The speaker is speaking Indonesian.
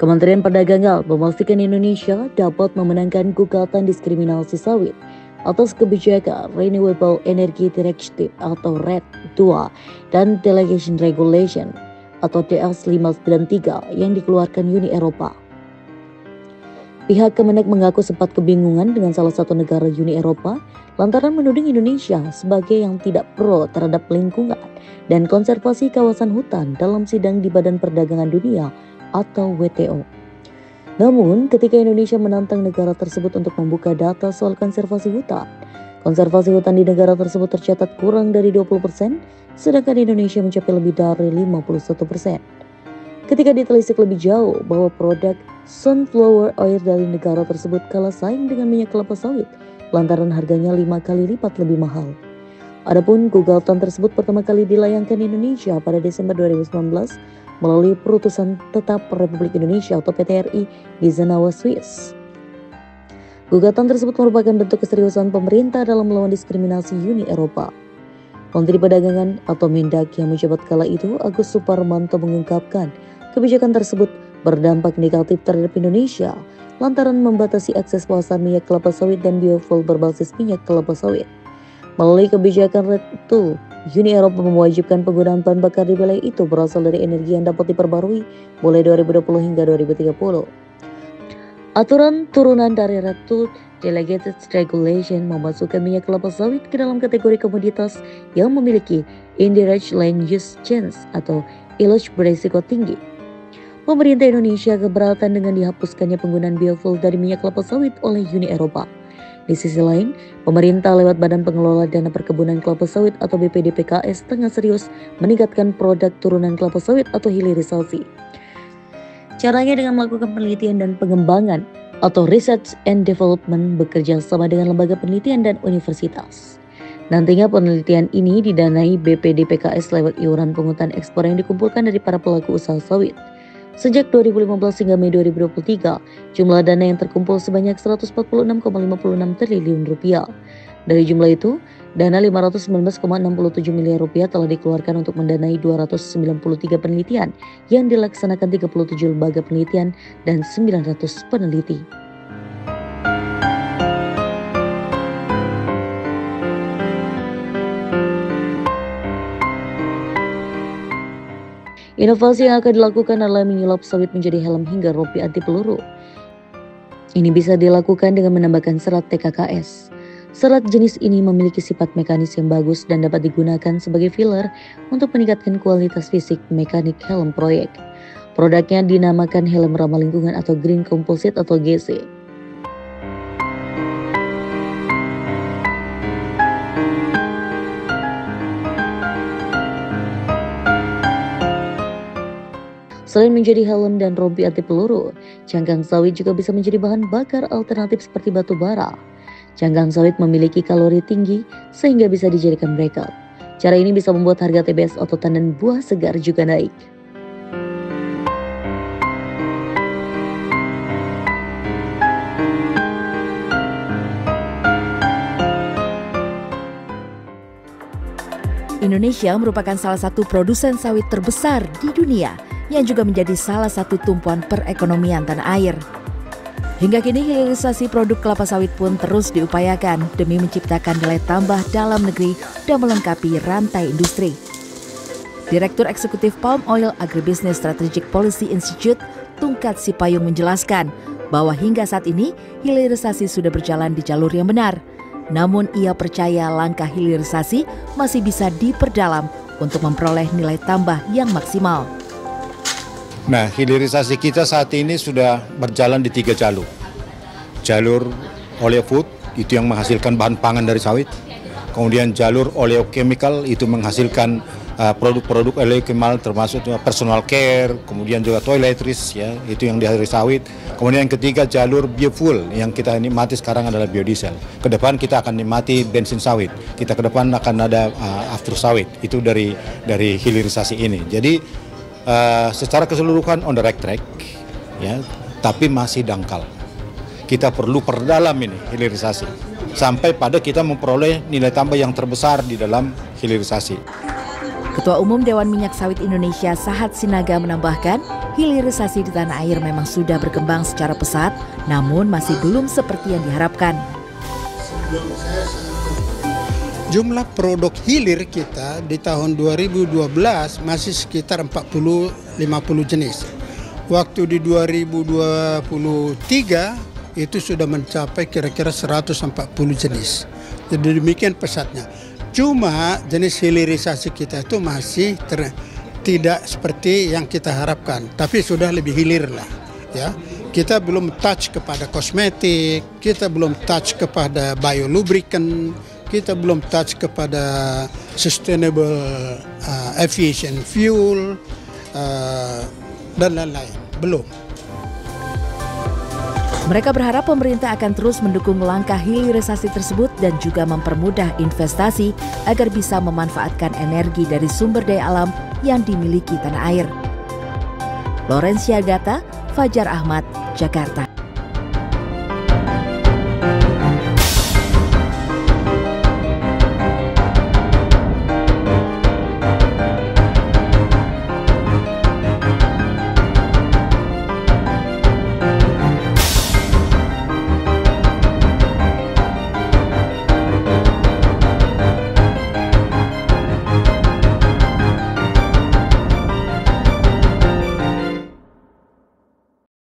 Kementerian Perdagangan memastikan Indonesia dapat memenangkan gugatan diskriminasi sawit atas kebijakan Renewable Energy Directive atau RED II dan Delegation Regulation atau DS 593 yang dikeluarkan Uni Eropa. Pihak Kemenek mengaku sempat kebingungan dengan salah satu negara Uni Eropa lantaran menuding Indonesia sebagai yang tidak pro terhadap lingkungan dan konservasi kawasan hutan dalam sidang di Badan Perdagangan Dunia atau WTO. Namun, ketika Indonesia menantang negara tersebut untuk membuka data soal konservasi hutan di negara tersebut tercatat kurang dari 20%, sedangkan Indonesia mencapai lebih dari 51%. Ketika ditelisik lebih jauh bahwa produk sunflower oil dari negara tersebut kalah saing dengan minyak kelapa sawit, lantaran harganya 5 kali lipat lebih mahal. Adapun gugatan tersebut pertama kali dilayangkan Indonesia pada Desember 2019 melalui Perutusan Tetap Republik Indonesia atau PTRI di Zenawa, Swiss. Gugatan tersebut merupakan bentuk keseriusan pemerintah dalam melawan diskriminasi Uni Eropa. Menteri Perdagangan atau Mendag yang menjabat kala itu, Agus Suparmanto, mengungkapkan kebijakan tersebut berdampak negatif terhadap Indonesia lantaran membatasi akses pasar minyak kelapa sawit dan biofuel berbasis minyak kelapa sawit. Melalui kebijakan RED II, Uni Eropa mewajibkan penggunaan bahan bakar di wilayah itu berasal dari energi yang dapat diperbarui mulai 2020 hingga 2030. Aturan turunan dari RED II Delegated Regulation memasukkan minyak kelapa sawit ke dalam kategori komoditas yang memiliki Indirect Land Use Change atau ILUC berisiko tinggi. Pemerintah Indonesia keberatan dengan dihapuskannya penggunaan biofuel dari minyak kelapa sawit oleh Uni Eropa. Di sisi lain, pemerintah lewat Badan Pengelola Dana Perkebunan Kelapa Sawit atau BPDPKS tengah serius meningkatkan produk turunan kelapa sawit atau hilirisasi. Caranya dengan melakukan penelitian dan pengembangan atau Research and Development bekerja sama dengan lembaga penelitian dan universitas. Nantinya penelitian ini didanai BPDPKS lewat iuran pungutan ekspor yang dikumpulkan dari para pelaku usaha sawit. Sejak 2015 hingga Mei 2023, jumlah dana yang terkumpul sebanyak 146,56 triliun rupiah. Dari jumlah itu, dana 519,67 miliar rupiah telah dikeluarkan untuk mendanai 293 penelitian yang dilaksanakan 37 lembaga penelitian dan 900 peneliti. Inovasi yang akan dilakukan adalah menyulap sawit menjadi helm hingga rompi anti peluru. Ini bisa dilakukan dengan menambahkan serat TKKS. Serat jenis ini memiliki sifat mekanis yang bagus dan dapat digunakan sebagai filler untuk meningkatkan kualitas fisik mekanik helm proyek. Produknya dinamakan helm ramah lingkungan atau Green Composite atau GC. Selain menjadi helm dan rompi anti peluru, cangkang sawit juga bisa menjadi bahan bakar alternatif seperti batu bara. Cangkang sawit memiliki kalori tinggi sehingga bisa dijadikan breakout. Cara ini bisa membuat harga TBS atau tandan buah segar juga naik. Indonesia merupakan salah satu produsen sawit terbesar di dunia yang juga menjadi salah satu tumpuan perekonomian tanah air. Hingga kini hilirisasi produk kelapa sawit pun terus diupayakan demi menciptakan nilai tambah dalam negeri dan melengkapi rantai industri. Direktur Eksekutif Palm Oil Agribusiness Strategic Policy Institute, Tungkat Sipayung menjelaskan bahwa hingga saat ini hilirisasi sudah berjalan di jalur yang benar. Namun ia percaya langkah hilirisasi masih bisa diperdalam untuk memperoleh nilai tambah yang maksimal. Nah, hilirisasi kita saat ini sudah berjalan di 3 jalur. Jalur oleofood, itu yang menghasilkan bahan pangan dari sawit. Kemudian jalur oleochemical, itu menghasilkan produk-produk oleochemical termasuk personal care, kemudian juga toiletries, ya, itu yang dari sawit. Kemudian yang ketiga jalur biofuel, yang kita nikmati sekarang adalah biodiesel. Kedepan kita akan nikmati bensin sawit. Kita ke depan akan ada after sawit, itu dari hilirisasi ini. Jadi secara keseluruhan on the right track, ya, tapi masih dangkal. Kita perlu perdalam ini hilirisasi sampai pada kita memperoleh nilai tambah yang terbesar di dalam hilirisasi. Ketua Umum Dewan Minyak Sawit Indonesia Sahat Sinaga menambahkan, hilirisasi di tanah air memang sudah berkembang secara pesat, namun masih belum seperti yang diharapkan. Jumlah produk hilir kita di tahun 2012 masih sekitar 40-50 jenis. Waktu di 2023 itu sudah mencapai kira-kira 140 jenis. Jadi demikian pesatnya. Cuma jenis hilirisasi kita itu masih tidak seperti yang kita harapkan, tapi sudah lebih hilir lah. Ya, kita belum touch kepada kosmetik, kita belum touch kepada biolubricant, kita belum touch kepada sustainable aviation fuel dan lain-lain, belum. Mereka berharap pemerintah akan terus mendukung langkah hilirisasi tersebut dan juga mempermudah investasi agar bisa memanfaatkan energi dari sumber daya alam yang dimiliki tanah air. Lorencia Gata, Fajar Ahmad, Jakarta.